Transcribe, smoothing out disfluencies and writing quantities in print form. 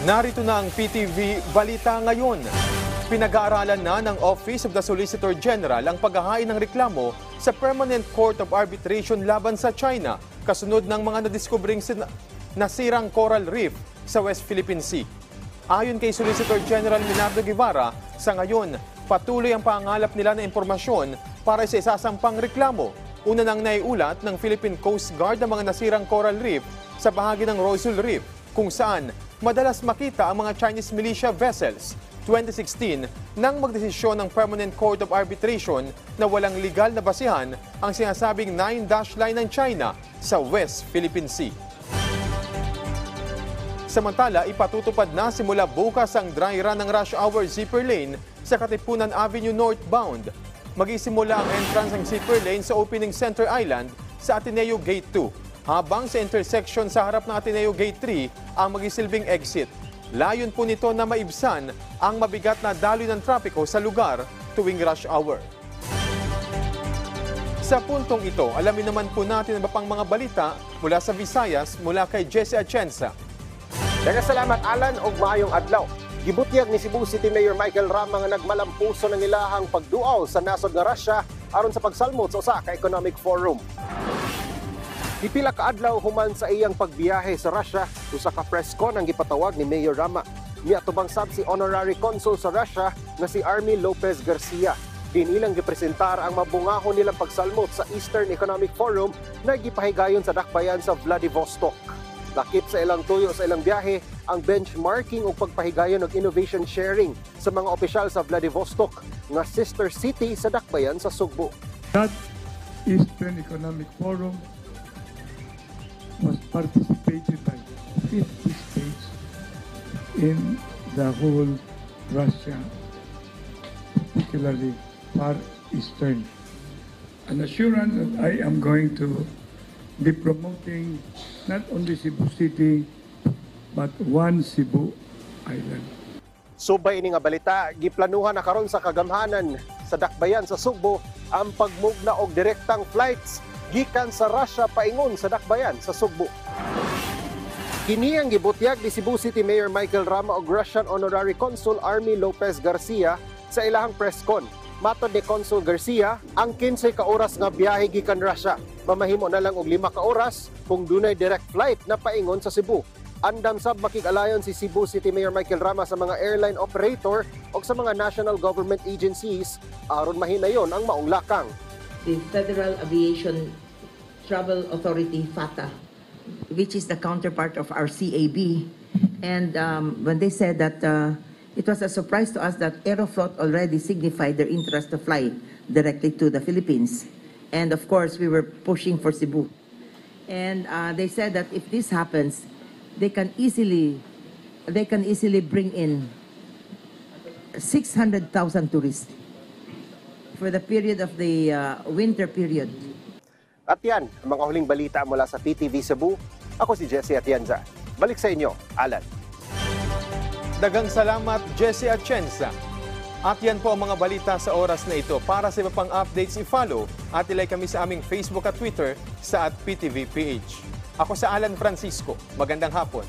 Narito na ang PTV Balita Ngayon. Pinag-aaralan na ng Office of the Solicitor General ang paghahain ng reklamo sa Permanent Court of Arbitration laban sa China kasunod ng mga nadiskubring nasirang coral reef sa West Philippine Sea. Ayon kay Solicitor General Minardo Guevara, sa ngayon patuloy ang pangangalap nila ng impormasyon para sa isasampang reklamo. Una nang naiulat ng Philippine Coast Guard ang mga nasirang coral reef sa bahagi ng Rosyol Reef kung saan madalas makita ang mga Chinese militia vessels. 2016 nang magdesisyon ng Permanent Court of Arbitration na walang legal na basihan ang sinasabing 9-dash line ng China sa West Philippine Sea. Samantala, ipatutupad na simula bukas ang dry run ng rush hour zipper lane sa Katipunan Avenue northbound. Magisimula ang entrance ng zipper lane sa Opening Center Island sa Ateneo Gate 2, habang sa intersection sa harap ng Ateneo Gate 3 ang magisilbing exit. Layon po nito na maibsan ang mabigat na daloy ng trapiko sa lugar tuwing rush hour. Sa puntong ito, alamin naman po natin ang pang mga balita mula sa Visayas mula kay Jesse Atienza. Salamat Alan og maayong adlaw. Gibutyag ni Cebu City Mayor Michael Rama nga nagmalampuso ng ilahang pagduaw sa nasod nga Russia aron sa pagsalmot sa usa ka economic forum. Pipila ka adlaw human sa iyang pagbiyahe sa Russia, usa ka press con ang gipatawag ni Mayor Rama. Niatubang sab si Honorary Consul sa Russia nga si Army Lopez Garcia. Dinilang gipresentar ang mabungahon nilang pagsalmot sa Eastern Economic Forum na gipahigayon sa dakbayan sa Vladivostok. Lakip sa ilang tuyo sa ilang biyahe ang benchmarking o pagpahigayon ng innovation sharing sa mga opisyal sa Vladivostok nga sister city sa dakbayan sa Sugbo. That Eastern Economic Forum was participated by 50 states in the whole Russia, particularly Far Eastern. An assurance that I am going to be promoting not only Cebu City, but one Cebu Island. Subay ini nga balita, giplanuhan na karon sa kagamhanan sa dakbayan sa Sugbo ang pagmugna og direktang flights gikan sa Russia paingon sa dakbayan sa Sugbo. Kini ang gibutyag ni Cebu City Mayor Michael Rama og Russian Honorary Consul Army Lopez Garcia sa ilahang press con. Matod ni Consul Garcia, ang 15 ka oras nga biyahe gikan Russia mamahimo na lang og 5 ka oras kung dunay direct flight na paingon sa Cebu. Andam sab makig-alayon si Cebu City Mayor Michael Rama sa mga airline operator o sa mga national government agencies aron mahinayon ang maong lakang. The Federal Aviation Travel Authority, FATA, which is the counterpart of our CAB. And when they said that it was a surprise to us that Aeroflot already signified their interest to fly directly to the Philippines. And of course, we were pushing for Cebu. And they said that if this happens, they can easily bring in 600,000 tourists for the period of the winter period. At yan, ang mga huling balita mula sa PTV Cebu. Ako si Jesse Atienza. Balik sa inyo, Alan. Dagang salamat, Jesse Atienza. At yan po ang mga balita sa oras na ito. Para sa iba pang updates, i-follow at ilike kami sa aming Facebook at Twitter sa @PTVPH. Ako sa Alan Francisco. Magandang hapon.